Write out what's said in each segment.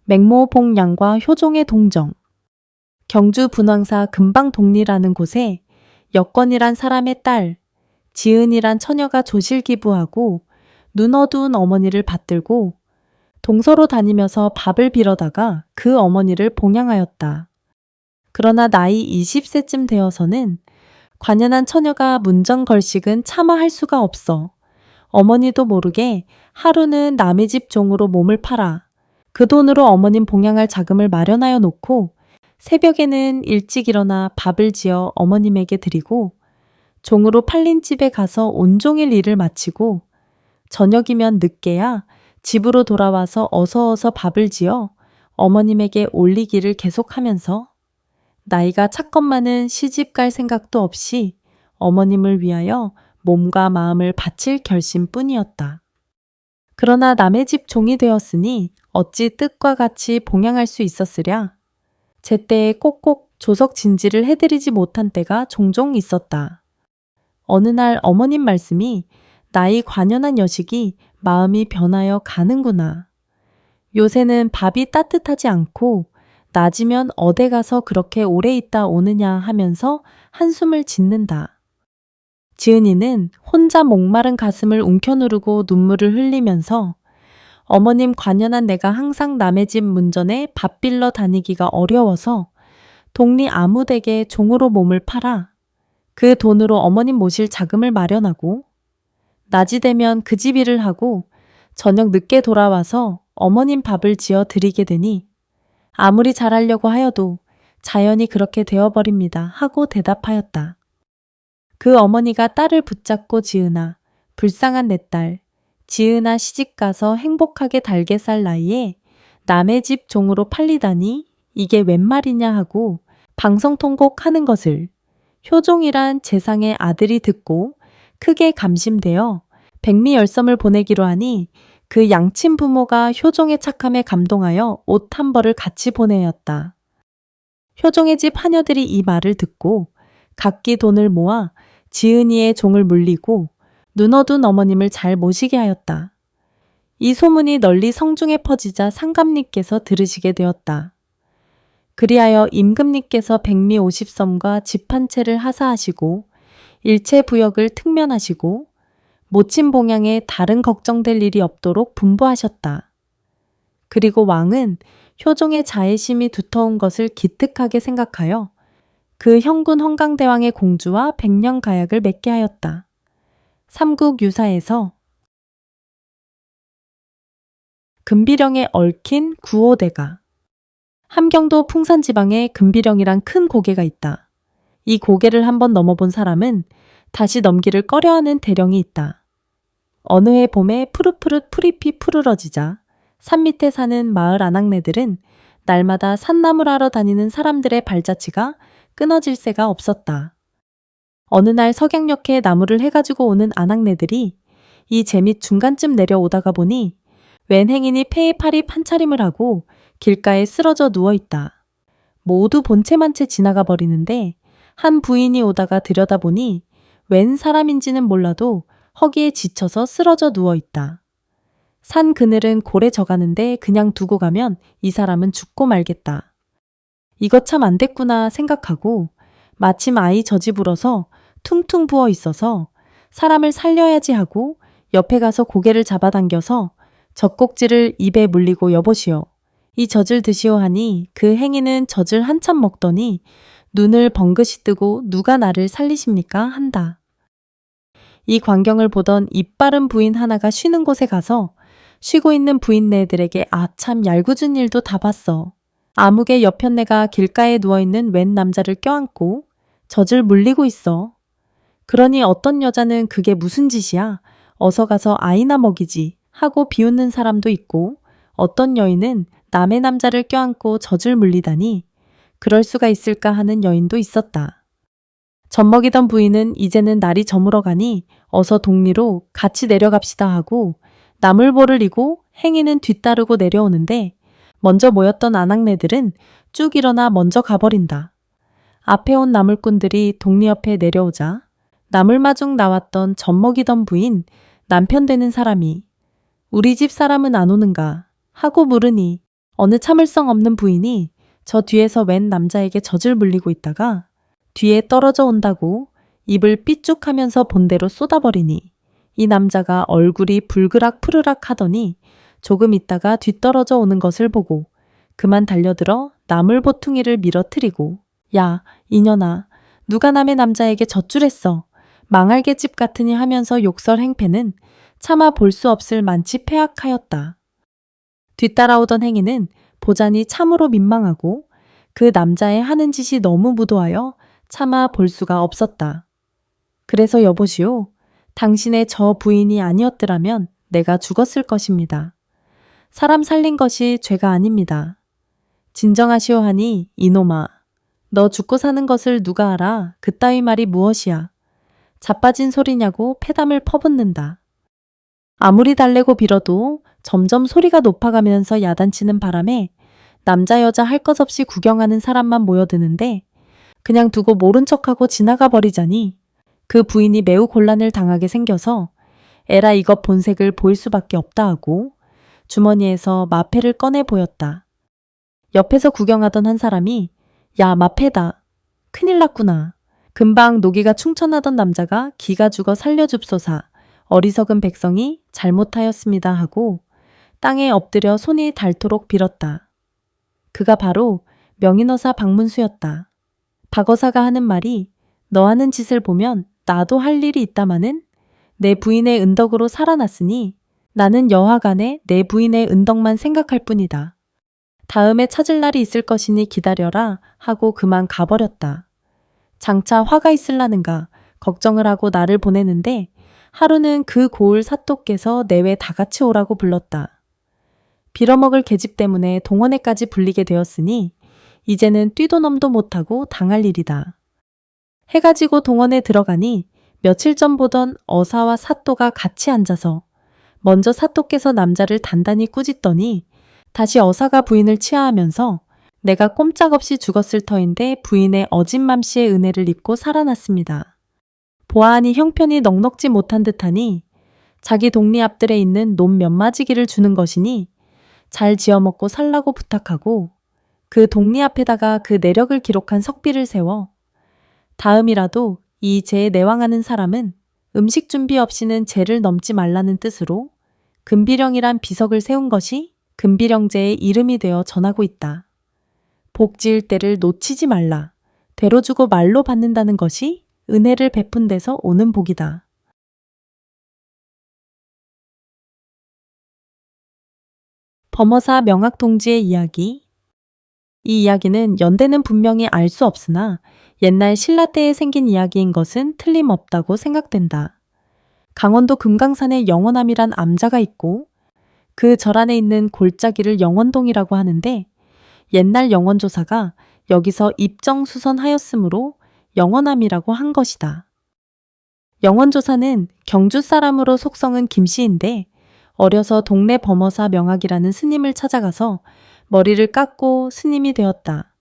맹모봉양과 효종의 동정. 경주 분황사 금방동리라는 곳에 여건이란 사람의 딸, 지은이란 처녀가 조실기부하고 눈 어두운 어머니를 받들고 동서로 다니면서 밥을 빌어다가 그 어머니를 봉양하였다. 그러나 나이 20세쯤 되어서는 관연한 처녀가 문정걸식은 차마 할 수가 없어 어머니도 모르게 하루는 남의 집 종으로 몸을 팔아 그 돈으로 어머님 봉양할 자금을 마련하여 놓고 새벽에는 일찍 일어나 밥을 지어 어머님에게 드리고 종으로 팔린 집에 가서 온종일 일을 마치고 저녁이면 늦게야 집으로 돌아와서 어서 밥을 지어 어머님에게 올리기를 계속하면서 나이가 찼건 많은 시집 갈 생각도 없이 어머님을 위하여 몸과 마음을 바칠 결심뿐이었다. 그러나 남의 집 종이 되었으니 어찌 뜻과 같이 봉양할 수 있었으랴. 제때에 꼭꼭 조석 진지를 해드리지 못한 때가 종종 있었다. 어느 날 어머님 말씀이 나이 관연한 여식이 마음이 변하여 가는구나. 요새는 밥이 따뜻하지 않고 낮이면 어디 가서 그렇게 오래 있다 오느냐 하면서 한숨을 짓는다. 지은이는 혼자 목마른 가슴을 움켜누르고 눈물을 흘리면서 어머님 관연한 내가 항상 남의 집 문전에 밥 빌러 다니기가 어려워서 동리 아무데게 종으로 몸을 팔아 그 돈으로 어머님 모실 자금을 마련하고 낮이 되면 그 집 일을 하고 저녁 늦게 돌아와서 어머님 밥을 지어 드리게 되니 아무리 잘하려고 하여도 자연히 그렇게 되어버립니다 하고 대답하였다. 그 어머니가 딸을 붙잡고 지은아, 불쌍한 내 딸, 지은아 시집가서 행복하게 달게 살 나이에 남의 집 종으로 팔리다니 이게 웬 말이냐 하고 방성통곡 하는 것을 효종이란 재상의 아들이 듣고 크게 감심되어 백미열섬을 보내기로 하니 그 양친 부모가 효종의 착함에 감동하여 옷 한 벌을 같이 보내었다. 효종의 집 하녀들이 이 말을 듣고 각기 돈을 모아 지은이의 종을 물리고 눈 어두운 어머님을 잘 모시게 하였다. 이 소문이 널리 성중에 퍼지자 상감님께서 들으시게 되었다. 그리하여 임금님께서 백미 50섬과 집 한 채를 하사하시고 일체 부역을 특면하시고 모친 봉양에 다른 걱정될 일이 없도록 분부하셨다. 그리고 왕은 효종의 자애심이 두터운 것을 기특하게 생각하여 그 형군 헌강대왕의 공주와 백년 가약을 맺게 하였다. 삼국유사에서 금비령에 얽힌 구오대가. 함경도 풍산지방에 금비령이란 큰 고개가 있다. 이 고개를 한번 넘어본 사람은 다시 넘기를 꺼려하는 대령이 있다. 어느 해 봄에 푸릇푸릇 풀잎이 푸르러지자 산 밑에 사는 마을 아낙네들은 날마다 산나물 하러 다니는 사람들의 발자취가 끊어질 새가 없었다. 어느 날 석양역에 나무를 해가지고 오는 아낙네들이 이 재밑 중간쯤 내려오다가 보니 웬 행인이 폐에 팔이 판차림을 하고 길가에 쓰러져 누워있다. 모두 본체만 채 지나가 버리는데 한 부인이 오다가 들여다보니 웬 사람인지는 몰라도 허기에 지쳐서 쓰러져 누워있다. 산 그늘은 고래 져가는데 그냥 두고 가면 이 사람은 죽고 말겠다. 이거 참 안 됐구나 생각하고 마침 아이 젖이 불어서 퉁퉁 부어 있어서 사람을 살려야지 하고 옆에 가서 고개를 잡아당겨서 젖꼭지를 입에 물리고 여보시오. 이 젖을 드시오 하니 그 행인은 젖을 한참 먹더니 눈을 번긋이 뜨고 누가 나를 살리십니까? 한다. 이 광경을 보던 입바른 부인 하나가 쉬는 곳에 가서 쉬고 있는 부인네들에게 아 참 얄궂은 일도 다 봤어. 아무개 여편네가 길가에 누워있는 웬 남자를 껴안고 젖을 물리고 있어. 그러니 어떤 여자는 그게 무슨 짓이야? 어서 가서 아이나 먹이지 하고 비웃는 사람도 있고 어떤 여인은 남의 남자를 껴안고 젖을 물리다니 그럴 수가 있을까 하는 여인도 있었다. 젖 먹이던 부인은 이제는 날이 저물어 가니 어서 동리로 같이 내려갑시다 하고 나물보를 이고 행인은 뒤따르고 내려오는데 먼저 모였던 아낙네들은 쭉 일어나 먼저 가버린다. 앞에 온 나물꾼들이 동리 옆에 내려오자 나물마중 나왔던 젖 먹이던 부인 남편 되는 사람이 우리 집 사람은 안 오는가 하고 물으니 어느 참을성 없는 부인이 저 뒤에서 웬 남자에게 젖을 물리고 있다가 뒤에 떨어져 온다고 입을 삐죽하면서 본대로 쏟아버리니 이 남자가 얼굴이 불그락 푸르락 하더니 조금 있다가 뒤떨어져 오는 것을 보고 그만 달려들어 나물보퉁이를 밀어뜨리고 야, 이년아, 누가 남의 남자에게 젖줄했어. 망할개집 같으니 하면서 욕설 행패는 차마 볼 수 없을 만치 폐악하였다. 뒤따라오던 행위는 보자니 참으로 민망하고 그 남자의 하는 짓이 너무 무도하여 차마 볼 수가 없었다. 그래서 여보시오, 당신의 저 부인이 아니었더라면 내가 죽었을 것입니다. 사람 살린 것이 죄가 아닙니다. 진정하시오 하니 이놈아, 너 죽고 사는 것을 누가 알아? 그따위 말이 무엇이야? 자빠진 소리냐고 패담을 퍼붓는다. 아무리 달래고 빌어도 점점 소리가 높아가면서 야단치는 바람에 남자 여자 할 것 없이 구경하는 사람만 모여드는데 그냥 두고 모른 척하고 지나가 버리자니 그 부인이 매우 곤란을 당하게 생겨서 에라 이것 본색을 보일 수밖에 없다 하고 주머니에서 마패를 꺼내 보였다. 옆에서 구경하던 한 사람이 야, 마패다. 큰일 났구나. 금방 노기가 충천하던 남자가 기가 죽어 살려줍소사. 어리석은 백성이 잘못하였습니다 하고 땅에 엎드려 손이 닳도록 빌었다. 그가 바로 명인어사 박문수였다. 박어사가 하는 말이 너 하는 짓을 보면 나도 할 일이 있다마는 내 부인의 은덕으로 살아났으니 나는 여하간에 내 부인의 은덕만 생각할 뿐이다. 다음에 찾을 날이 있을 것이니 기다려라 하고 그만 가버렸다. 장차 화가 있을라는가 걱정을 하고 나를 보내는데 하루는 그 고을 사또께서 내외 다 같이 오라고 불렀다. 빌어먹을 계집 때문에 동원회까지 불리게 되었으니 이제는 뛰도 넘도 못하고 당할 일이다. 해가 지고 동원에 들어가니 며칠 전 보던 어사와 사또가 같이 앉아서 먼저 사또께서 남자를 단단히 꾸짖더니 다시 어사가 부인을 치하하면서 내가 꼼짝없이 죽었을 터인데 부인의 어진맘씨의 은혜를 입고 살아났습니다. 보아하니 형편이 넉넉지 못한 듯하니 자기 동리 앞들에 있는 논 몇 마지기를 주는 것이니 잘 지어먹고 살라고 부탁하고 그 동리 앞에다가 그 내력을 기록한 석비를 세워 다음이라도 이 죄에 내왕하는 사람은 음식 준비 없이는 죄를 넘지 말라는 뜻으로 금비령이란 비석을 세운 것이 금비령제의 이름이 되어 전하고 있다. 복 지을 때를 놓치지 말라. 되로 주고 말로 받는다는 것이 은혜를 베푼 데서 오는 복이다. 범어사 명학동지의 이야기. 이 이야기는 연대는 분명히 알 수 없으나 옛날 신라 때에 생긴 이야기인 것은 틀림없다고 생각된다. 강원도 금강산에 영원암이란 암자가 있고 그 절 안에 있는 골짜기를 영원동이라고 하는데 옛날 영원조사가 여기서 입정수선하였으므로 영원암이라고 한 것이다. 영원조사는 경주 사람으로 속성은 김씨인데 어려서 동네 범어사 명학이라는 스님을 찾아가서 머리를 깎고 스님이 되었다.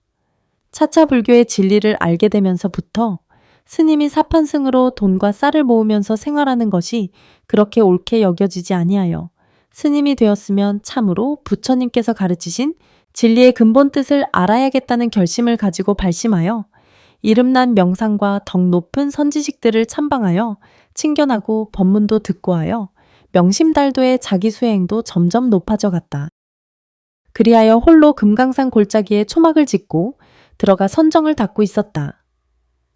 차차 불교의 진리를 알게 되면서부터 스님이 사판승으로 돈과 쌀을 모으면서 생활하는 것이 그렇게 옳게 여겨지지 아니하여 스님이 되었으면 참으로 부처님께서 가르치신 진리의 근본 뜻을 알아야겠다는 결심을 가지고 발심하여 이름난 명상과 덕 높은 선지식들을 참방하여 친견하고 법문도 듣고 하여 명심달도의 자기 수행도 점점 높아져 갔다. 그리하여 홀로 금강산 골짜기에 초막을 짓고 들어가 선정을 닦고 있었다.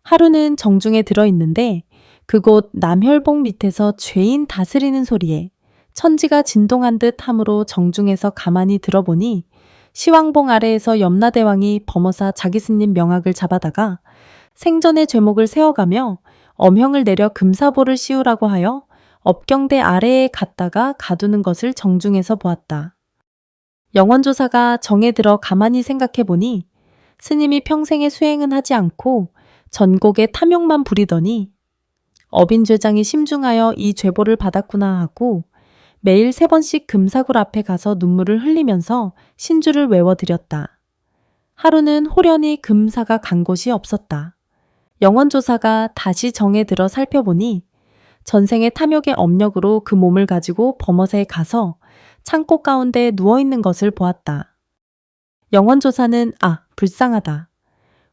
하루는 정중에 들어있는데 그곳 남혈봉 밑에서 죄인 다스리는 소리에 천지가 진동한 듯 함으로 정중에서 가만히 들어보니 시왕봉 아래에서 염라대왕이 범어사 자기스님 명학을 잡아다가 생전의 죄목을 세워가며 엄형을 내려 금사보를 씌우라고 하여 업경대 아래에 갔다가 가두는 것을 정중에서 보았다. 영원조사가 정에 들어 가만히 생각해보니 스님이 평생에 수행은 하지 않고 전곡에 탐욕만 부리더니 어빈죄장이 심중하여 이 죄보를 받았구나 하고 매일 3번씩 금사굴 앞에 가서 눈물을 흘리면서 신주를 외워드렸다. 하루는 호련히 금사가 간 곳이 없었다. 영원조사가 다시 정에 들어 살펴보니 전생의 탐욕의 업력으로 그 몸을 가지고 범어사에 가서 창고 가운데 누워있는 것을 보았다. 영원조사는 불쌍하다.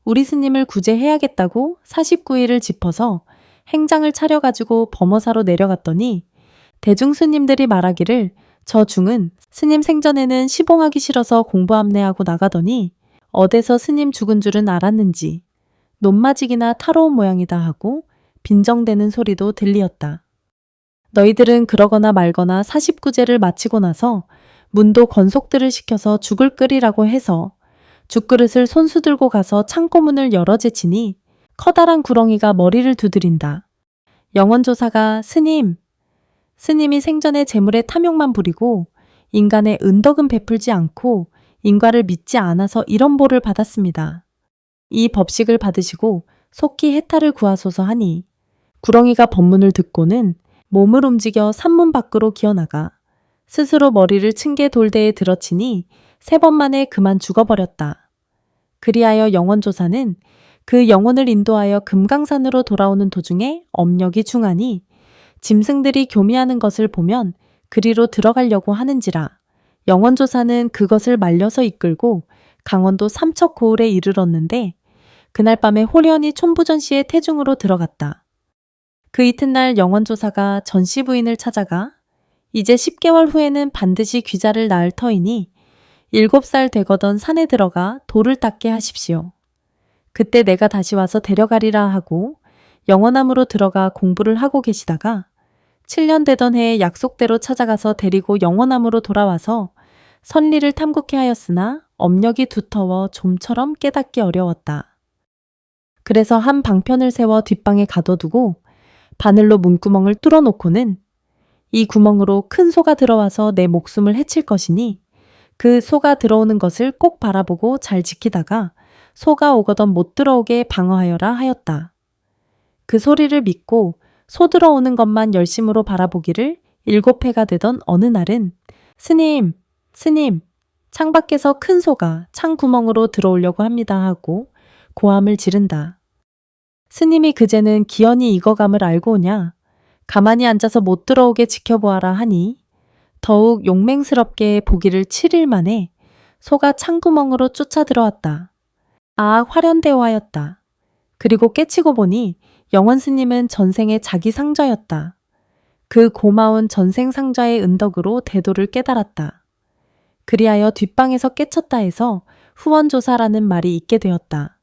우리 스님을 구제해야겠다고 49일을 짚어서 행장을 차려가지고 범어사로 내려갔더니 대중스님들이 말하기를 저 중은 스님 생전에는 시봉하기 싫어서 공부 암내하고 나가더니 어디서 스님 죽은 줄은 알았는지 논마직이나 타러 온 모양이다 하고 빈정대는 소리도 들리었다. 너희들은 그러거나 말거나 49제를 마치고 나서 문도 권속들을 시켜서 죽을 끓이라고 해서 죽그릇을 손수 들고 가서 창고문을 열어 제치니 커다란 구렁이가 머리를 두드린다. 영원조사가 스님이 생전에 재물에 탐욕만 부리고 인간의 은덕은 베풀지 않고 인과를 믿지 않아서 이런 보를 받았습니다. 이 법식을 받으시고 속히 해탈을 구하소서 하니 구렁이가 법문을 듣고는 몸을 움직여 산문 밖으로 기어나가 스스로 머리를 층계 돌대에 들어치니 3번 만에 그만 죽어버렸다. 그리하여 영원조사는 그 영혼을 인도하여 금강산으로 돌아오는 도중에 업력이 중하니 짐승들이 교미하는 것을 보면 그리로 들어가려고 하는지라 영원조사는 그것을 말려서 이끌고 강원도 삼척고을에 이르렀는데 그날 밤에 홀연히 촌부전씨의 태중으로 들어갔다. 그 이튿날 영원조사가 전씨 부인을 찾아가 이제 10개월 후에는 반드시 귀자를 낳을 터이니 7살 되거던 산에 들어가 돌을 닦게 하십시오. 그때 내가 다시 와서 데려가리라 하고 영원암으로 들어가 공부를 하고 계시다가 7년 되던 해에 약속대로 찾아가서 데리고 영원암으로 돌아와서 선리를 탐구케 하였으나 업력이 두터워 좀처럼 깨닫기 어려웠다. 그래서 한 방편을 세워 뒷방에 가둬두고 바늘로 문구멍을 뚫어놓고는 이 구멍으로 큰 소가 들어와서 내 목숨을 해칠 것이니 그 소가 들어오는 것을 꼭 바라보고 잘 지키다가 소가 오거든 못 들어오게 방어하여라 하였다. 그 소리를 믿고 소 들어오는 것만 열심으로 바라보기를 7회가 되던 어느 날은 스님, 창밖에서 큰 소가 창구멍으로 들어오려고 합니다 하고 고함을 지른다. 스님이 그제는 기연이 익어감을 알고 오냐 가만히 앉아서 못 들어오게 지켜보아라 하니 더욱 용맹스럽게 보기를 7일 만에 소가 창구멍으로 쫓아 들어왔다. 화련대오하였다. 그리고 깨치고 보니 영원스님은 전생의 자기 상좌였다. 그 고마운 전생 상좌의 은덕으로 대도를 깨달았다. 그리하여 뒷방에서 깨쳤다 해서 후원조사라는 말이 있게 되었다.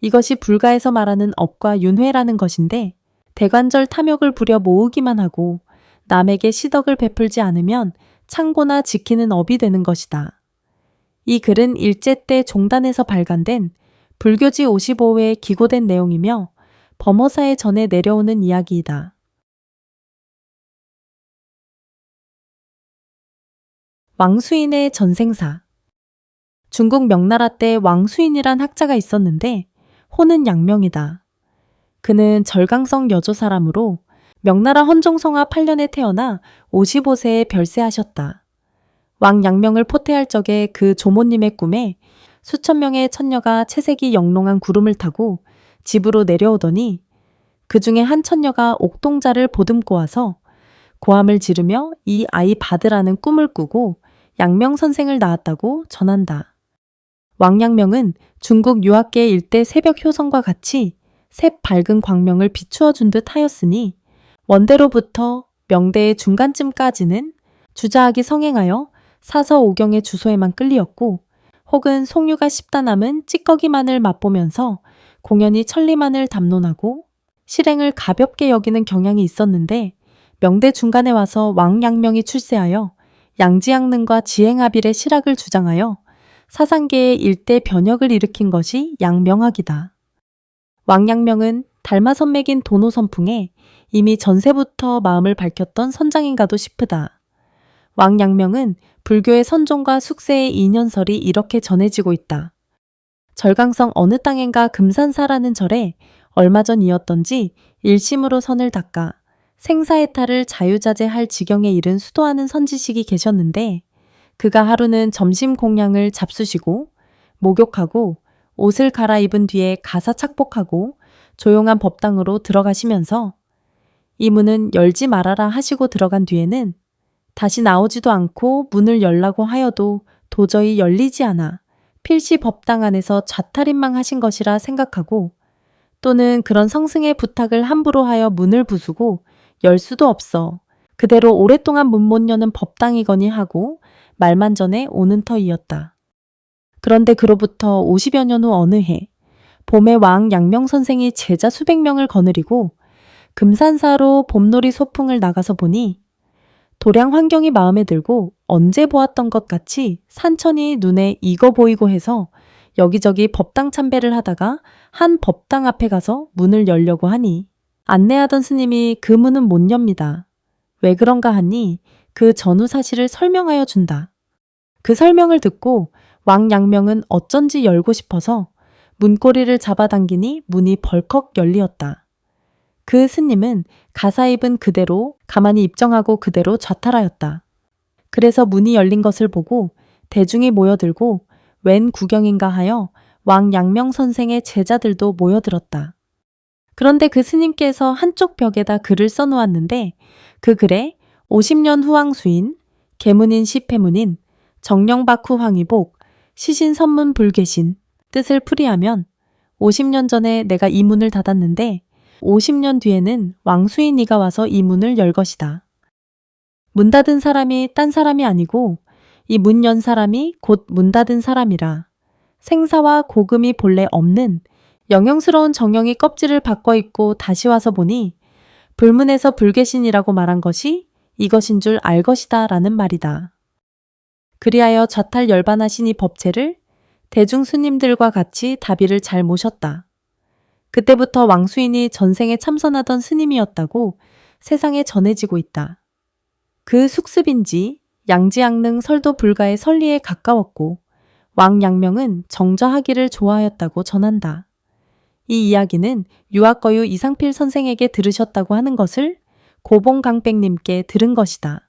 이것이 불가에서 말하는 업과 윤회라는 것인데 대관절 탐욕을 부려 모으기만 하고 남에게 시덕을 베풀지 않으면 창고나 지키는 업이 되는 것이다. 이 글은 일제 때 종단에서 발간된 불교지 55회에 기고된 내용이며 범어사에 전해 내려오는 이야기이다. 왕수인의 전생사. 중국 명나라 때 왕수인이란 학자가 있었는데 호는 양명이다. 그는 절강성 여조 사람으로 명나라 헌종성하 8년에 태어나 55세에 별세하셨다. 왕 양명을 포태할 적에 그 조모님의 꿈에 수천 명의 천녀가 채색이 영롱한 구름을 타고 집으로 내려오더니 그 중에 한 천녀가 옥동자를 보듬고 와서 고함을 지르며 이 아이 받으라는 꿈을 꾸고 양명 선생을 낳았다고 전한다. 왕양명은 중국 유학계 일대 새벽 효성과 같이 새 밝은 광명을 비추어 준 듯 하였으니 원대로부터 명대의 중간쯤까지는 주자하기 성행하여 사서 오경의 주소에만 끌리었고 혹은 송유가 씹다 남은 찌꺼기만을 맛보면서 공연히 천리만을 담론하고 실행을 가볍게 여기는 경향이 있었는데 명대 중간에 와서 왕양명이 출세하여 양지양능과 지행합일의 실학을 주장하여 사상계의 일대 변혁을 일으킨 것이 양명학이다. 왕양명은 달마선맥인 도노선풍에 이미 전세부터 마음을 밝혔던 선장인가도 싶으다. 왕양명은 불교의 선종과 숙세의 인연설이 이렇게 전해지고 있다. 절강성 어느 땅엔가 금산사라는 절에 얼마 전이었던지 일심으로 선을 닦아 생사해탈을 자유자재할 지경에 이른 수도하는 선지식이 계셨는데 그가 하루는 점심 공양을 잡수시고 목욕하고 옷을 갈아입은 뒤에 가사 착복하고 조용한 법당으로 들어가시면서 이 문은 열지 말아라 하시고 들어간 뒤에는 다시 나오지도 않고 문을 열라고 하여도 도저히 열리지 않아 필시 법당 안에서 좌탈인망하신 것이라 생각하고 또는 그런 성승의 부탁을 함부로 하여 문을 부수고 열 수도 없어. 그대로 오랫동안 문 못 여는 법당이거니 하고 말만 전에 오는 터이었다. 그런데 그로부터 50여 년 후 어느 해 봄에 왕 양명 선생이 제자 수백 명을 거느리고 금산사로 봄놀이 소풍을 나가서 보니 도량 환경이 마음에 들고 언제 보았던 것 같이 산천이 눈에 익어 보이고 해서 여기저기 법당 참배를 하다가 한 법당 앞에 가서 문을 열려고 하니 안내하던 스님이 그 문은 못 엽니다. 왜 그런가 하니 그 전후 사실을 설명하여 준다. 그 설명을 듣고 왕 양명은 어쩐지 열고 싶어서 문고리를 잡아당기니 문이 벌컥 열리었다. 그 스님은 가사입은 그대로 가만히 입정하고 그대로 좌탈하였다. 그래서 문이 열린 것을 보고 대중이 모여들고 웬 구경인가 하여 왕 양명 선생의 제자들도 모여들었다. 그런데 그 스님께서 한쪽 벽에다 글을 써놓았는데 그 글에 50년 후왕수인, 계문인 시패문인, 정령박후 황의복, 시신 선문 불계신 뜻을 풀이하면 50년 전에 내가 이 문을 닫았는데 50년 뒤에는 왕수인이가 와서 이 문을 열 것이다. 문 닫은 사람이 딴 사람이 아니고 이 문 연 사람이 곧 문 닫은 사람이라. 생사와 고금이 본래 없는 영영스러운 정령이 껍질을 바꿔 입고 다시 와서 보니 불문에서 불계신이라고 말한 것이 이것인 줄 알 것이다 라는 말이다. 그리하여 좌탈 열반하신 이 법체를 대중 스님들과 같이 다비를 잘 모셨다. 그때부터 왕수인이 전생에 참선하던 스님이었다고 세상에 전해지고 있다. 그 숙습인지 양지양릉 설도 불가의 설리에 가까웠고 왕 양명은 정저하기를 좋아하였다고 전한다. 이 이야기는 유학거유 이상필 선생에게 들으셨다고 하는 것을 고봉강백님께 들은 것이다.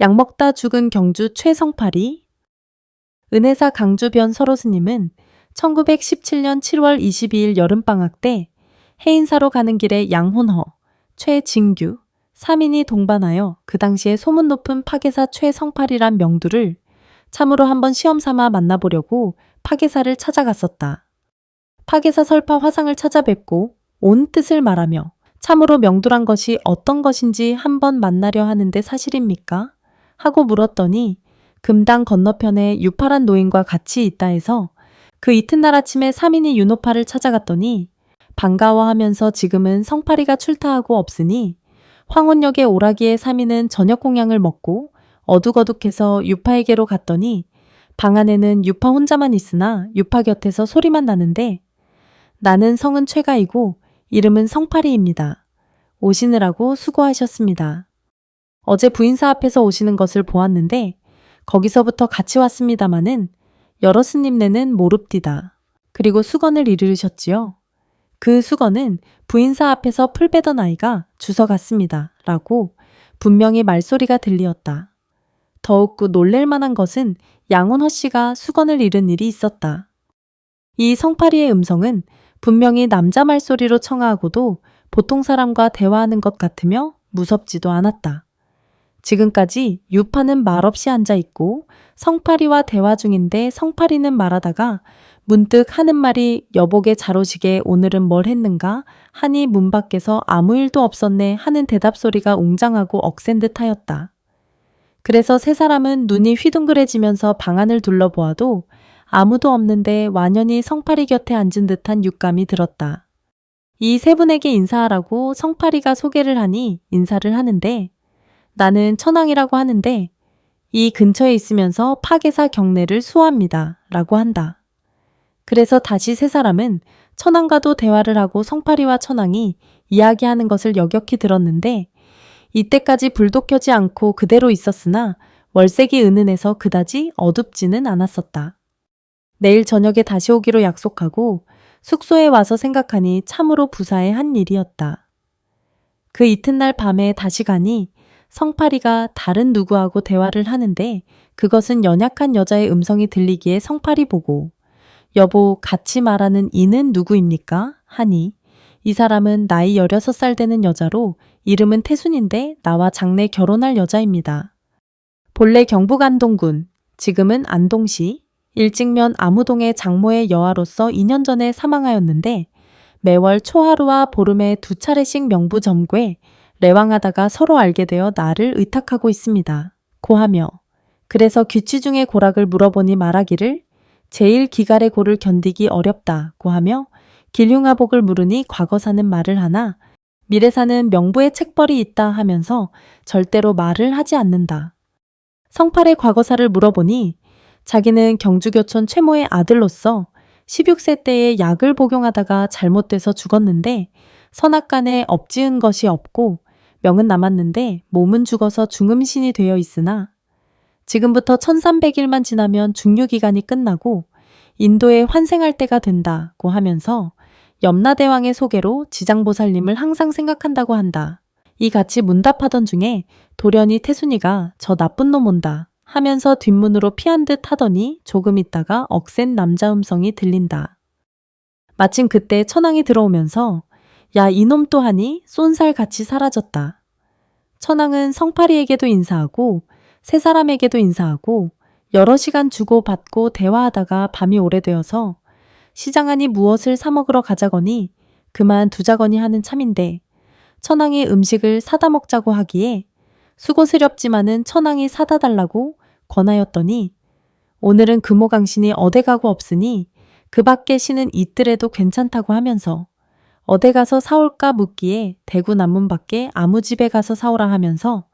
약 먹다 죽은 경주 최성팔이 은혜사 강주변 설호스님은 1917년 7월 22일 여름방학 때 해인사로 가는 길에 양혼허, 최진규, 3인이 동반하여 그 당시에 소문 높은 파괴사 최성팔이란 명두를 참으로 한번 시험삼아 만나보려고 파괴사를 찾아갔었다. 파괴사 설파 화상을 찾아뵙고 온 뜻을 말하며 참으로 명두란 것이 어떤 것인지 한번 만나려 하는데 사실입니까? 하고 물었더니 금당 건너편에 유파란 노인과 같이 있다 해서 그 이튿날 아침에 3인이 윤호파를 찾아갔더니 반가워하면서 지금은 성팔이가 출타하고 없으니 황혼역의 오라기의 3인은 저녁 공양을 먹고 어둑어둑해서 유파에게로 갔더니 방 안에는 유파 혼자만 있으나 유파 곁에서 소리만 나는데 나는 성은 최가이고 이름은 성팔이입니다. 오시느라고 수고하셨습니다. 어제 부인사 앞에서 오시는 것을 보았는데 거기서부터 같이 왔습니다마는 여러 스님네는 모릅디다. 그리고 수건을 이르르셨지요. 그 수건은 부인사 앞에서 풀 빼던 아이가 주워 갔습니다. 라고 분명히 말소리가 들리었다. 더욱 놀랄 만한 것은 양혼허 씨가 수건을 잃은 일이 있었다. 이 성팔이의 음성은 분명히 남자 말소리로 청하하고도 보통 사람과 대화하는 것 같으며 무섭지도 않았다. 지금까지 유파는 말없이 앉아있고 성팔이와 대화 중인데 성팔이는 말하다가 문득 하는 말이 여보게 잘 오시게 오늘은 뭘 했는가 하니 문 밖에서 아무 일도 없었네 하는 대답 소리가 웅장하고 억센 듯 하였다. 그래서 세 사람은 눈이 휘둥그레지면서 방 안을 둘러보아도 아무도 없는데 완연히 성팔이 곁에 앉은 듯한 육감이 들었다. 이 세 분에게 인사하라고 성팔이가 소개를 하니 인사를 하는데 나는 천황이라고 하는데 이 근처에 있으면서 파괴사 경례를 수호합니다. 라고 한다. 그래서 다시 세 사람은 천황과도 대화를 하고 성팔이와 천황이 이야기하는 것을 여격히 들었는데 이때까지 불도 켜지 않고 그대로 있었으나 월색이 은은해서 그다지 어둡지는 않았었다. 내일 저녁에 다시 오기로 약속하고 숙소에 와서 생각하니 참으로 부사의 한 일이었다. 그 이튿날 밤에 다시 가니 성팔이가 다른 누구하고 대화를 하는데 그것은 연약한 여자의 음성이 들리기에 성팔이 보고 여보 같이 말하는 이는 누구입니까? 하니 이 사람은 나이 16살 되는 여자로 이름은 태순인데 나와 장래 결혼할 여자입니다. 본래 경북 안동군, 지금은 안동시, 일직면 아무동의 장모의 여아로서 2년 전에 사망하였는데 매월 초하루와 보름에 2차례씩 명부점괘 레왕하다가 서로 알게 되어 나를 의탁하고 있습니다. 고하며 그래서 귀취중의 고락을 물어보니 말하기를 제일 기갈의 고를 견디기 어렵다고 하며 길흉하복을 물으니 과거사는 말을 하나 미래사는 명부에 책벌이 있다 하면서 절대로 말을 하지 않는다. 성팔의 과거사를 물어보니 자기는 경주교촌 최모의 아들로서 16세 때에 약을 복용하다가 잘못돼서 죽었는데 선악간에 업지은 것이 없고 명은 남았는데 몸은 죽어서 중음신이 되어 있으나 지금부터 1300일만 지나면 중류기간이 끝나고 인도에 환생할 때가 된다고 하면서 염라대왕의 소개로 지장보살님을 항상 생각한다고 한다. 이 같이 문답하던 중에 돌연히 태순이가 저 나쁜 놈 온다 하면서 뒷문으로 피한 듯 하더니 조금 있다가 억센 남자 음성이 들린다. 마침 그때 천황이 들어오면서 야 이놈 또 하니 쏜살같이 사라졌다. 천황은 성파리에게도 인사하고 세 사람에게도 인사하고 여러 시간 주고받고 대화하다가 밤이 오래되어서 시장하니 무엇을 사 먹으러 가자거니 그만 두자거니 하는 참인데 천황이 음식을 사다 먹자고 하기에 수고스럽지만은 천황이 사다 달라고 권하였더니 오늘은 금호강신이 어디 가고 없으니 그 밖에 쉬는 이틀에도 괜찮다고 하면서 어디 가서 사올까 묻기에 대구 남문 밖에 아무 집에 가서 사오라 하면서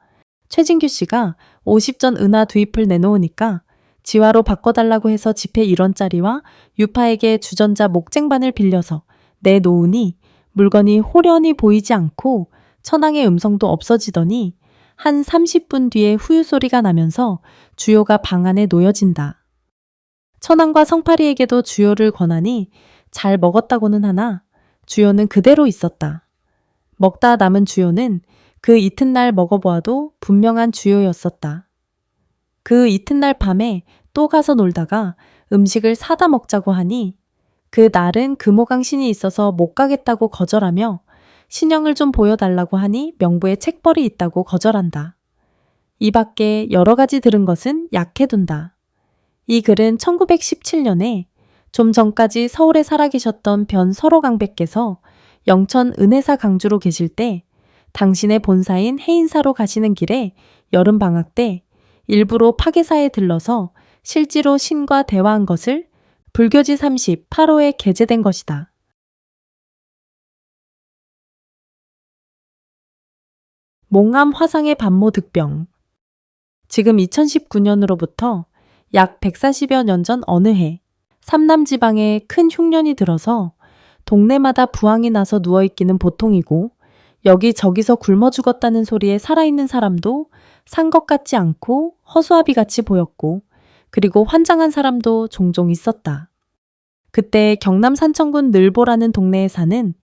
최진규 씨가 50전 은하 두입을 내놓으니까 지화로 바꿔달라고 해서 지폐 1원짜리와 유파에게 주전자 목쟁반을 빌려서 내놓으니 물건이 호련히 보이지 않고 천황의 음성도 없어지더니 한 30분 뒤에 후유 소리가 나면서 주요가 방 안에 놓여진다. 천황과 성파리에게도 주요를 권하니 잘 먹었다고는 하나 주요는 그대로 있었다. 먹다 남은 주요는 그 이튿날 먹어보아도 분명한 주요였었다. 그 이튿날 밤에 또 가서 놀다가 음식을 사다 먹자고 하니 그 날은 금호강신이 있어서 못 가겠다고 거절하며 신형을 좀 보여달라고 하니 명부에 책벌이 있다고 거절한다. 이 밖에 여러 가지 들은 것은 약해둔다. 이 글은 1917년에 좀 전까지 서울에 살아계셨던 변 서로강백께서 영천 은혜사 강주로 계실 때 당신의 본사인 해인사로 가시는 길에 여름방학 때 일부러 파계사에 들러서 실제로 신과 대화한 것을 불교지 38호에 게재된 것이다. 몽암 화상의 반모 득병. 지금 2019년으로부터 약 140여 년 전 어느 해 삼남지방에 큰 흉년이 들어서 동네마다 부항이 나서 누워있기는 보통이고 여기저기서 굶어 죽었다는 소리에 살아있는 사람도 산 것 같지 않고 허수아비 같이 보였고 그리고 환장한 사람도 종종 있었다. 그때 경남 산청군 늘보라는 동네에 사는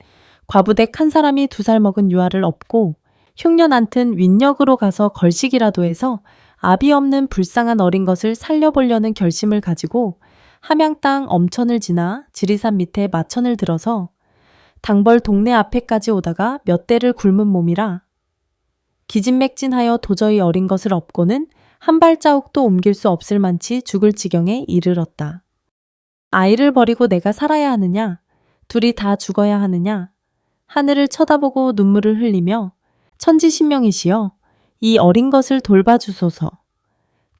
과부댁 한 사람이 2살 먹은 유아를 업고 흉년 안튼 윈역으로 가서 걸식이라도 해서 아비 없는 불쌍한 어린 것을 살려보려는 결심을 가지고 함양 땅 엄천을 지나 지리산 밑에 마천을 들어서 당벌 동네 앞에까지 오다가 몇 대를 굶은 몸이라 기진맥진하여 도저히 어린 것을 업고는 한 발자국도 옮길 수 없을 만치 죽을 지경에 이르렀다. 아이를 버리고 내가 살아야 하느냐? 둘이 다 죽어야 하느냐? 하늘을 쳐다보고 눈물을 흘리며 천지신명이시여 이 어린 것을 돌봐주소서.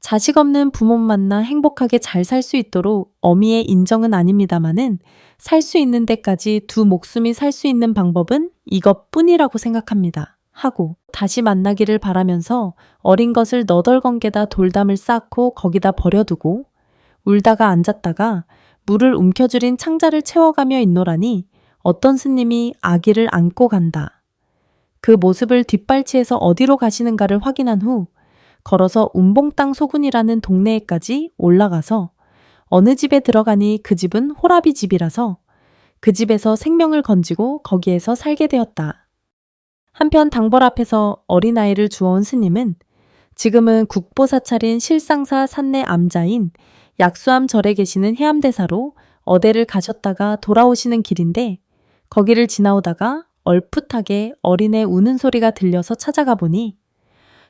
자식 없는 부모 만나 행복하게 잘 살 수 있도록 어미의 인정은 아닙니다마는 살 수 있는 데까지 두 목숨이 살 수 있는 방법은 이것뿐이라고 생각합니다. 하고 다시 만나기를 바라면서 어린 것을 너덜건개다 돌담을 쌓고 거기다 버려두고 울다가 앉았다가 물을 움켜쥐린 창자를 채워가며 있노라니 어떤 스님이 아기를 안고 간다. 그 모습을 뒷발치해서 어디로 가시는가를 확인한 후 걸어서 운봉땅 소군이라는 동네에까지 올라가서 어느 집에 들어가니 그 집은 호라비 집이라서 그 집에서 생명을 건지고 거기에서 살게 되었다. 한편 당벌 앞에서 어린아이를 주워온 스님은 지금은 국보사찰인 실상사 산내 암자인 약수암 절에 계시는 해암대사로 어대를 가셨다가 돌아오시는 길인데 거기를 지나오다가 얼풋하게 어린애 우는 소리가 들려서 찾아가 보니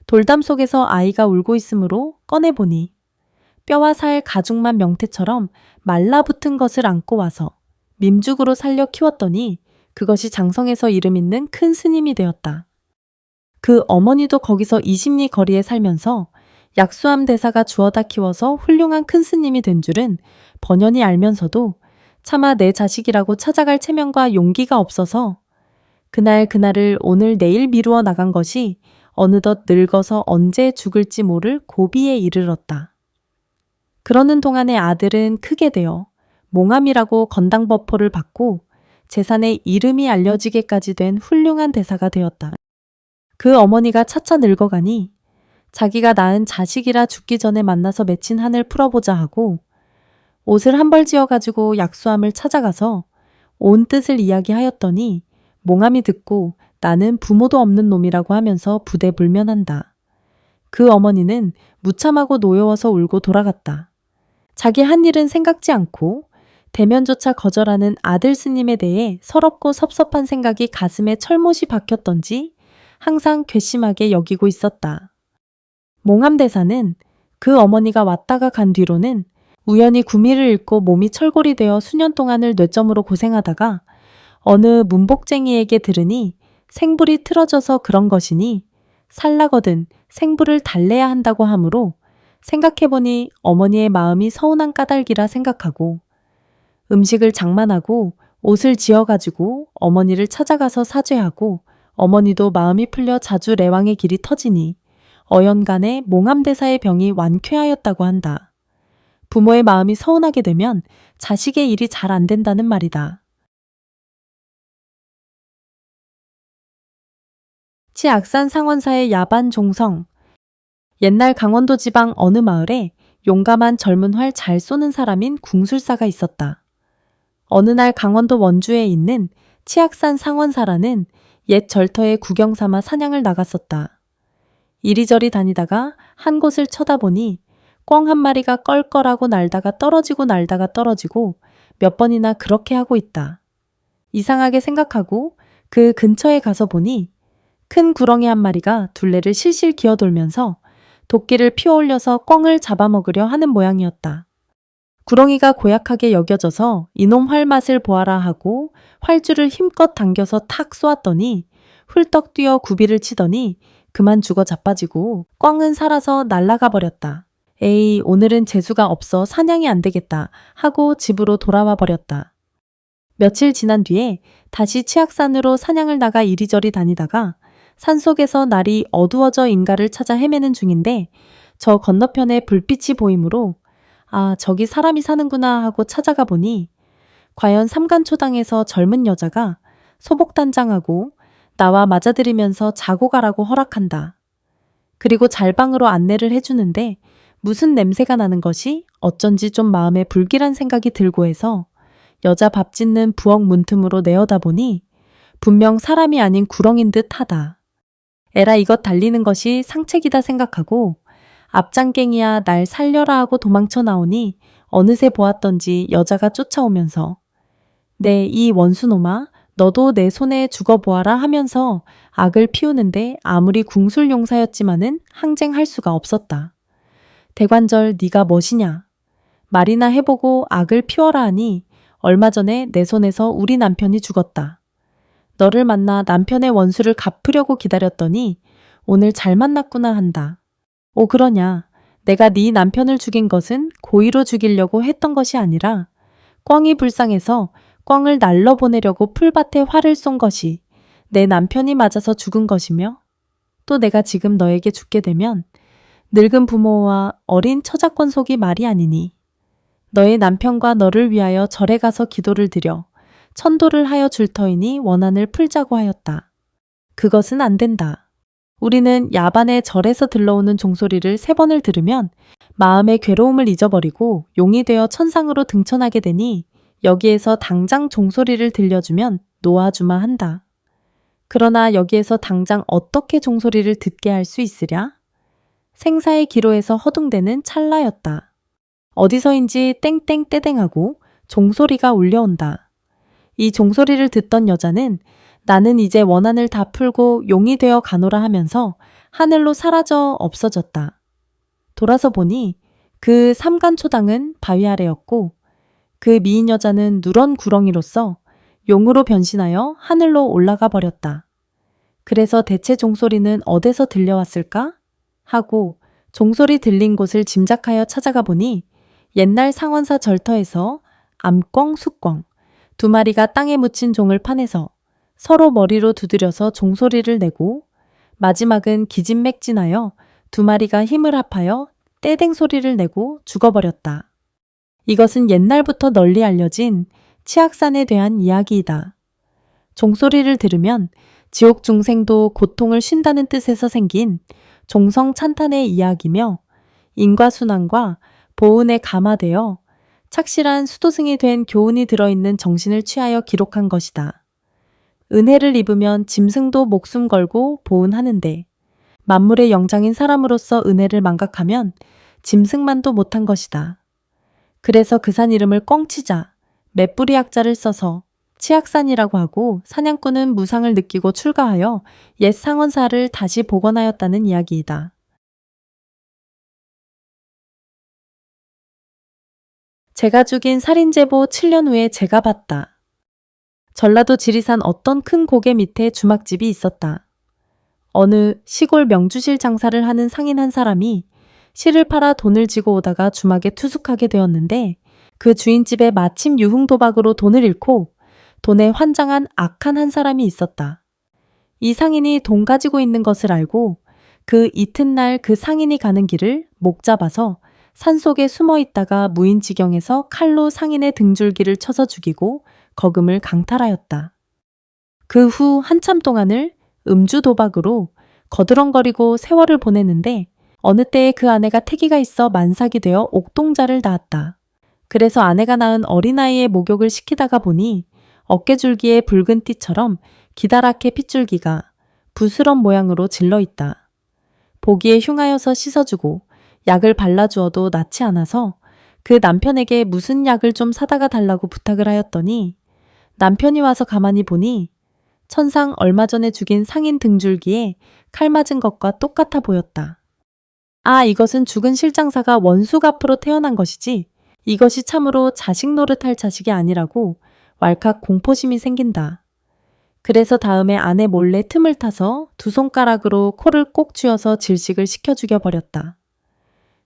돌담 속에서 아이가 울고 있으므로 꺼내보니 뼈와 살 가죽만 명태처럼 말라붙은 것을 안고 와서 민죽으로 살려 키웠더니 그것이 장성에서 이름 있는 큰 스님이 되었다. 그 어머니도 거기서 20리 거리에 살면서 약수암 대사가 주워다 키워서 훌륭한 큰 스님이 된 줄은 번연히 알면서도 차마 내 자식이라고 찾아갈 체면과 용기가 없어서 그날을 오늘 내일 미루어 나간 것이 어느덧 늙어서 언제 죽을지 모를 고비에 이르렀다. 그러는 동안에 아들은 크게 되어 몽암이라고 건당법포를 받고 재산의 이름이 알려지게까지 된 훌륭한 대사가 되었다. 그 어머니가 차차 늙어가니 자기가 낳은 자식이라 죽기 전에 만나서 맺힌 한을 풀어보자 하고 옷을 한 벌 지어가지고 약수암을 찾아가서 온 뜻을 이야기하였더니 몽암이 듣고 나는 부모도 없는 놈이라고 하면서 부대불면한다. 그 어머니는 무참하고 노여워서 울고 돌아갔다. 자기 한 일은 생각지 않고 대면조차 거절하는 아들 스님에 대해 서럽고 섭섭한 생각이 가슴에 철못이 박혔던지 항상 괘씸하게 여기고 있었다. 몽암대사는 그 어머니가 왔다가 간 뒤로는 우연히 구미를 잃고 몸이 철골이 되어 수년 동안을 뇌점으로 고생하다가 어느 문복쟁이에게 들으니 생불이 틀어져서 그런 것이니 살라거든 생불을 달래야 한다고 하므로 생각해보니 어머니의 마음이 서운한 까닭이라 생각하고 음식을 장만하고 옷을 지어가지고 어머니를 찾아가서 사죄하고 어머니도 마음이 풀려 자주 레왕의 길이 터지니 어연간에 몽암대사의 병이 완쾌하였다고 한다. 부모의 마음이 서운하게 되면 자식의 일이 잘 안 된다는 말이다. 치악산 상원사의 야반 종성. 옛날 강원도 지방 어느 마을에 용감한 젊은 활 잘 쏘는 사람인 궁술사가 있었다. 어느 날 강원도 원주에 있는 치악산 상원사라는 옛 절터에 구경 삼아 사냥을 나갔었다. 이리저리 다니다가 한 곳을 쳐다보니 꿩 한 마리가 껄껄하고 날다가 떨어지고 몇 번이나 그렇게 하고 있다. 이상하게 생각하고 그 근처에 가서 보니 큰 구렁이 한 마리가 둘레를 실실 기어돌면서 도끼를 피어올려서 꿩을 잡아먹으려 하는 모양이었다. 구렁이가 고약하게 여겨져서 이놈 활 맛을 보아라 하고 활줄을 힘껏 당겨서 탁 쏘았더니 훌떡 뛰어 구비를 치더니 그만 죽어 자빠지고 꿩은 살아서 날아가 버렸다. 에이, 오늘은 재수가 없어 사냥이 안 되겠다 하고 집으로 돌아와 버렸다. 며칠 지난 뒤에 다시 치악산으로 사냥을 나가 이리저리 다니다가 산속에서 날이 어두워져 인가를 찾아 헤매는 중인데 저 건너편에 불빛이 보이므로 아, 저기 사람이 사는구나 하고 찾아가 보니 과연 삼간초당에서 젊은 여자가 소복단장하고 나와 맞아들이면서 자고 가라고 허락한다. 그리고 잘방으로 안내를 해주는데 무슨 냄새가 나는 것이 어쩐지 좀 마음에 불길한 생각이 들고 해서 여자 밥 짓는 부엌 문틈으로 내어다보니 분명 사람이 아닌 구렁인 듯 하다. 에라 이것 달리는 것이 상책이다 생각하고 앞장갱이야 날 살려라 하고 도망쳐 나오니 어느새 보았던지 여자가 쫓아오면서 네, 이 원수놈아 너도 내 손에 죽어보아라 하면서 악을 피우는데 아무리 궁술용사였지만은 항쟁할 수가 없었다. 대관절 네가 멋이냐? 말이나 해보고 악을 피워라 하니 얼마 전에 내 손에서 우리 남편이 죽었다. 너를 만나 남편의 원수를 갚으려고 기다렸더니 오늘 잘 만났구나 한다. 오 그러냐? 내가 네 남편을 죽인 것은 고의로 죽이려고 했던 것이 아니라 꿩이 불쌍해서 꿩을 날려보내려고 풀밭에 활을 쏜 것이 내 남편이 맞아서 죽은 것이며 또 내가 지금 너에게 죽게 되면 늙은 부모와 어린 처자권 속이 말이 아니니 너의 남편과 너를 위하여 절에 가서 기도를 드려 천도를 하여 줄 터이니 원한을 풀자고 하였다. 그것은 안 된다. 우리는 야반에 절에서 들러오는 종소리를 3번을 들으면 마음의 괴로움을 잊어버리고 용이 되어 천상으로 등천하게 되니 여기에서 당장 종소리를 들려주면 놓아주마 한다. 그러나 여기에서 당장 어떻게 종소리를 듣게 할 수 있으랴? 생사의 기로에서 허둥대는 찰나였다. 어디서인지 땡땡떼댕하고 종소리가 울려온다. 이 종소리를 듣던 여자는 나는 이제 원한을 다 풀고 용이 되어 가노라 하면서 하늘로 사라져 없어졌다. 돌아서 보니 그 삼간초당은 바위 아래였고 그 미인 여자는 누런 구렁이로서 용으로 변신하여 하늘로 올라가 버렸다. 그래서 대체 종소리는 어디서 들려왔을까? 하고 종소리 들린 곳을 짐작하여 찾아가 보니 옛날 상원사 절터에서 암꿩, 숙꿩 두 마리가 땅에 묻힌 종을 파내서 서로 머리로 두드려서 종소리를 내고 마지막은 기진맥진하여 두 마리가 힘을 합하여 떼댕 소리를 내고 죽어버렸다. 이것은 옛날부터 널리 알려진 치악산에 대한 이야기이다. 종소리를 들으면 지옥 중생도 고통을 쉰다는 뜻에서 생긴 종성찬탄의 이야기며 인과순환과 보은에 감화되어 착실한 수도승이 된 교훈이 들어있는 정신을 취하여 기록한 것이다. 은혜를 입으면 짐승도 목숨 걸고 보은하는데 만물의 영장인 사람으로서 은혜를 망각하면 짐승만도 못한 것이다. 그래서 그 산 이름을 꿩치자, 맷뿌리 약자를 써서 치악산이라고 하고 사냥꾼은 무상을 느끼고 출가하여 옛 상원사를 다시 복원하였다는 이야기이다. 제가 죽인 살인제보 7년 후에 제가 봤다. 전라도 지리산 어떤 큰 고개 밑에 주막집이 있었다. 어느 시골 명주실 장사를 하는 상인 한 사람이 실을 팔아 돈을 지고 오다가 주막에 투숙하게 되었는데 그 주인집에 마침 유흥도박으로 돈을 잃고 돈에 환장한 악한 한 사람이 있었다. 이 상인이 돈 가지고 있는 것을 알고 그 이튿날 그 상인이 가는 길을 목 잡아서 산속에 숨어 있다가 무인지경에서 칼로 상인의 등줄기를 쳐서 죽이고 거금을 강탈하였다. 그 후 한참 동안을 음주도박으로 거드렁거리고 세월을 보내는데 어느 때에 그 아내가 태기가 있어 만삭이 되어 옥동자를 낳았다. 그래서 아내가 낳은 어린아이의 목욕을 시키다가 보니 어깨줄기에 붉은 띠처럼 기다랗게 핏줄기가 부스럼 모양으로 질러있다. 보기에 흉하여서 씻어주고 약을 발라주어도 낫지 않아서 그 남편에게 무슨 약을 좀 사다가 달라고 부탁을 하였더니 남편이 와서 가만히 보니 천상 얼마 전에 죽인 상인 등줄기에 칼 맞은 것과 똑같아 보였다. 아, 이것은 죽은 실장사가 원수 갚으로 태어난 것이지 이것이 참으로 자식 노릇할 자식이 아니라고 왈칵 공포심이 생긴다. 그래서 다음에 아내 몰래 틈을 타서 두 손가락으로 코를 꼭 쥐어서 질식을 시켜 죽여버렸다.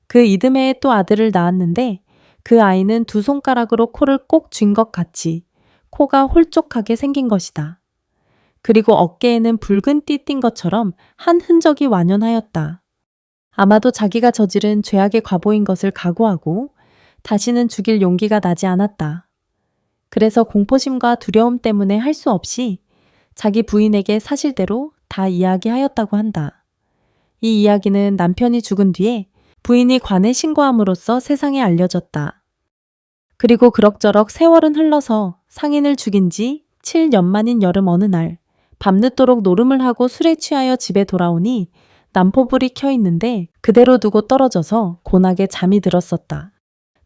그 이듬해에 또 아들을 낳았는데 그 아이는 두 손가락으로 코를 꼭 쥔 것 같이 코가 홀쭉하게 생긴 것이다. 그리고 어깨에는 붉은 띠 띈 것처럼 한 흔적이 완연하였다. 아마도 자기가 저지른 죄악의 과보인 것을 각오하고 다시는 죽일 용기가 나지 않았다. 그래서 공포심과 두려움 때문에 할 수 없이 자기 부인에게 사실대로 다 이야기하였다고 한다. 이 이야기는 남편이 죽은 뒤에 부인이 관에 신고함으로써 세상에 알려졌다. 그리고 그럭저럭 세월은 흘러서 상인을 죽인 지 7년 만인 여름 어느 날 밤늦도록 노름을 하고 술에 취하여 집에 돌아오니 난포불이 켜 있는데 그대로 두고 떨어져서 곤하게 잠이 들었었다.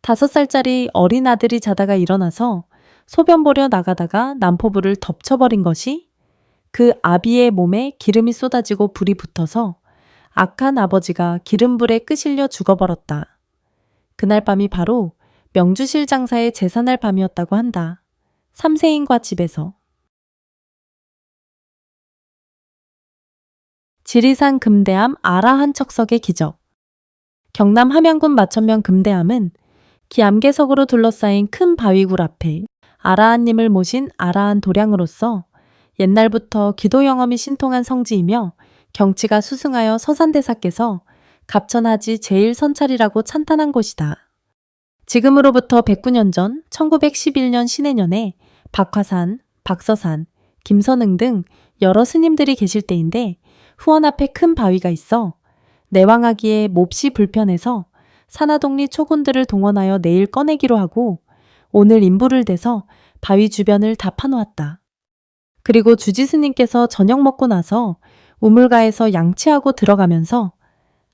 5살짜리 어린 아들이 자다가 일어나서 소변 보려 나가다가 난포불을 덮쳐버린 것이 그 아비의 몸에 기름이 쏟아지고 불이 붙어서 악한 아버지가 기름불에 끄실려 죽어버렸다. 그날 밤이 바로 명주실 장사의 제사날 밤이었다고 한다. 삼세인과 집에서. 지리산 금대암 아라한 척석의 기적. 경남 함양군 마천면 금대암은 기암괴석으로 둘러싸인 큰 바위굴 앞에 아라한님을 모신 아라한 도량으로서 옛날부터 기도 영험이 신통한 성지이며 경치가 수승하여 서산대사께서 갑천하지 제1선찰이라고 찬탄한 곳이다. 지금으로부터 109년 전 1911년 신해년에 박화산, 박서산, 김선흥 등 여러 스님들이 계실 때인데 후원 앞에 큰 바위가 있어 내왕하기에 몹시 불편해서 산하동리 초군들을 동원하여 내일 꺼내기로 하고 오늘 인부를 대서 바위 주변을 다 파놓았다. 그리고 주지스님께서 저녁 먹고 나서 우물가에서 양치하고 들어가면서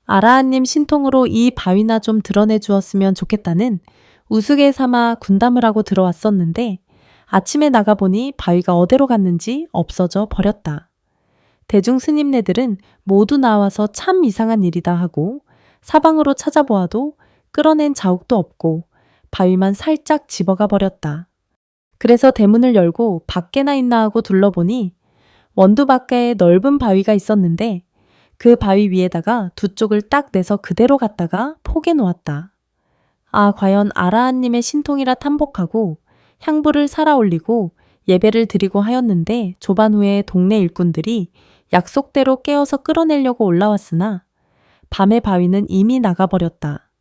아라한님 신통으로 이 바위나 좀 드러내 주었으면 좋겠다는 우스개 삼아 군담을 하고 들어왔었는데 아침에 나가보니 바위가 어디로 갔는지 없어져 버렸다. 대중 스님네들은 모두 나와서 참 이상한 일이다 하고 사방으로 찾아보아도 끌어낸 자욱도 없고 바위만 살짝 집어가 버렸다. 그래서 대문을 열고 밖에나 있나 하고 둘러보니 원두 밖에 넓은 바위가 있었는데 그 바위 위에다가 두 쪽을 딱 내서 그대로 갖다가 포개 놓았다. 아, 과연 아라한님의 신통이라 탐복하고 향부를 살아 올리고 예배를 드리고 하였는데 조반 후에 동네 일꾼들이 약속대로 깨어서 끌어내려고 올라왔으나 밤의 바위는 이미 나가버렸다.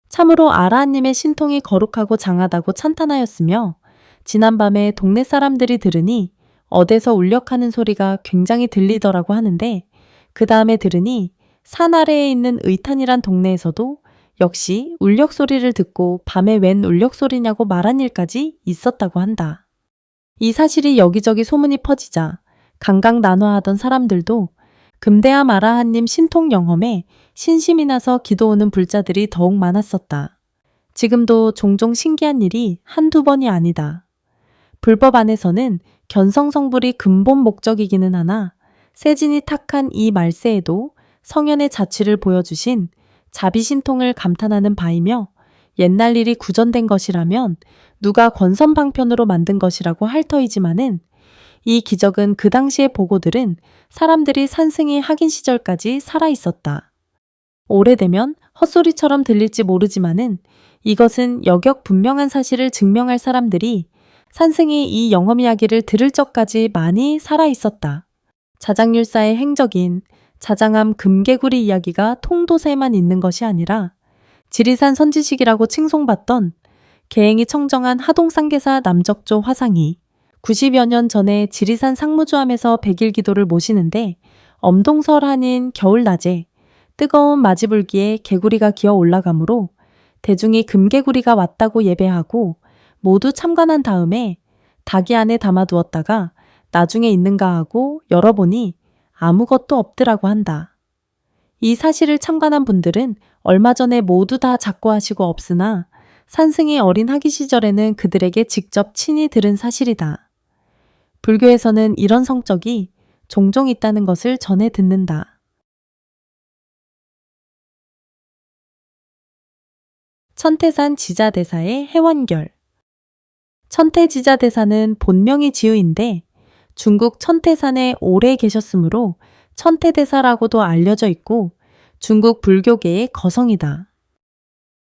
참으로 아라한님의 신통이 거룩하고 장하다고 찬탄하였으며 지난밤에 동네 사람들이 들으니 어디서 울력하는 소리가 굉장히 들리더라고 하는데 그 다음에 들으니 산 아래에 있는 의탄이란 동네에서도 역시 울력 소리를 듣고 밤에 웬 울력 소리냐고 말한 일까지 있었다고 한다. 이 사실이 여기저기 소문이 퍼지자 강강난화하던 사람들도 금대암 아라한님 신통 영험에 신심이 나서 기도 오는 불자들이 더욱 많았었다. 지금도 종종 신기한 일이 한두 번이 아니다. 불법 안에서는 견성성불이 근본 목적이기는 하나 세진이 탁한 이 말세에도 성현의 자취를 보여주신 자비신통을 감탄하는 바이며 옛날 일이 구전된 것이라면 누가 권선방편으로 만든 것이라고 할 터이지만은 이 기적은 그 당시의 보고들은 사람들이 산승이 학인 시절까지 살아 있었다. 오래되면 헛소리처럼 들릴지 모르지만은 이것은 여격 분명한 사실을 증명할 사람들이 산승이 이 영험 이야기를 들을 적까지 많이 살아 있었다. 자장률사의 행적인 자장암 금개구리 이야기가 통도사에만 있는 것이 아니라 지리산 선지식이라고 칭송받던 계행이 청정한 하동상계사 남적조 화상이 90여 년 전에 지리산 상무주암에서 백일기도를 모시는데 엄동설한인 겨울낮에 뜨거운 마지불기에 개구리가 기어 올라가므로 대중이 금개구리가 왔다고 예배하고 모두 참관한 다음에 닭이 안에 담아두었다가 나중에 있는가 하고 열어보니 아무것도 없더라고 한다. 이 사실을 참관한 분들은 얼마 전에 모두 다 작고하시고 없으나 산승이 어린 학이 시절에는 그들에게 직접 친히 들은 사실이다. 불교에서는 이런 성적이 종종 있다는 것을 전해 듣는다. 천태산 지자대사의 해원결. 천태지자대사는 본명이 지우인데 중국 천태산에 오래 계셨으므로 천태대사라고도 알려져 있고 중국 불교계의 거성이다.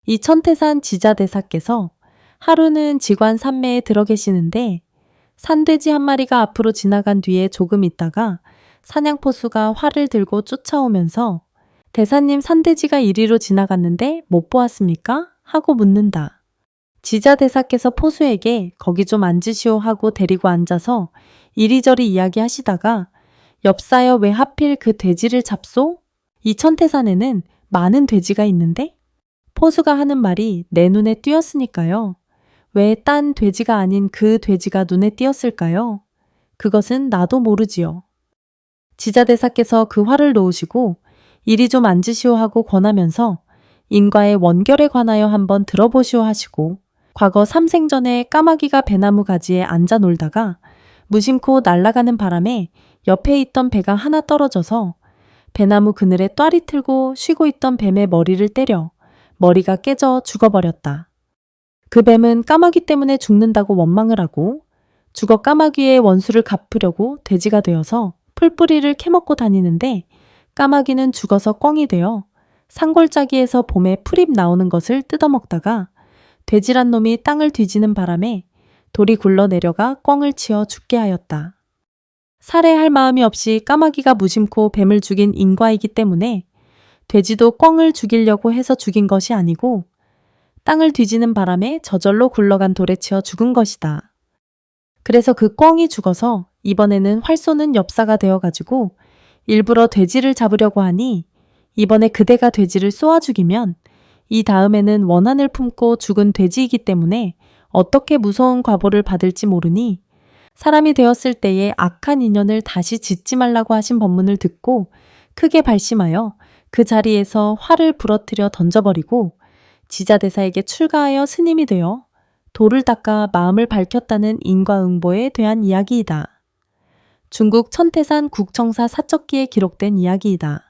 이 천태산 지자대사께서 하루는 지관 산매에 들어 계시는데 산돼지 한 마리가 앞으로 지나간 뒤에 조금 있다가 사냥포수가 활을 들고 쫓아오면서 대사님 산돼지가 이리로 지나갔는데 못 보았습니까? 하고 묻는다. 지자대사께서 포수에게 거기 좀 앉으시오 하고 데리고 앉아서 이리저리 이야기하시다가 엽사여 왜 하필 그 돼지를 잡소? 이 천태산에는 많은 돼지가 있는데? 포수가 하는 말이 내 눈에 띄었으니까요. 왜 딴 돼지가 아닌 그 돼지가 눈에 띄었을까요? 그것은 나도 모르지요. 지자대사께서 그 화를 놓으시고 이리 좀 앉으시오 하고 권하면서 인과의 원결에 관하여 한번 들어보시오 하시고 과거 삼생전에 까마귀가 배나무 가지에 앉아 놀다가 무심코 날아가는 바람에 옆에 있던 배가 하나 떨어져서 배나무 그늘에 똬리 틀고 쉬고 있던 뱀의 머리를 때려 머리가 깨져 죽어버렸다. 그 뱀은 까마귀 때문에 죽는다고 원망을 하고 죽어 까마귀의 원수를 갚으려고 돼지가 되어서 풀뿌리를 캐먹고 다니는데 까마귀는 죽어서 꿩이 되어 산골짜기에서 봄에 풀잎 나오는 것을 뜯어먹다가 돼지란 놈이 땅을 뒤지는 바람에 돌이 굴러 내려가 꿩을 치어 죽게 하였다. 살해할 마음이 없이 까마귀가 무심코 뱀을 죽인 인과이기 때문에 돼지도 꿩을 죽이려고 해서 죽인 것이 아니고 땅을 뒤지는 바람에 저절로 굴러간 돌에 치여 죽은 것이다. 그래서 그 꿩이 죽어서 이번에는 활 쏘는 엽사가 되어가지고 일부러 돼지를 잡으려고 하니 이번에 그대가 돼지를 쏘아 죽이면 이 다음에는 원한을 품고 죽은 돼지이기 때문에 어떻게 무서운 과보를 받을지 모르니 사람이 되었을 때에 악한 인연을 다시 짓지 말라고 하신 법문을 듣고 크게 발심하여 그 자리에서 활을 부러뜨려 던져버리고 지자대사에게 출가하여 스님이 되어 돌을 닦아 마음을 밝혔다는 인과응보에 대한 이야기이다. 중국 천태산 국청사 사척기에 기록된 이야기이다.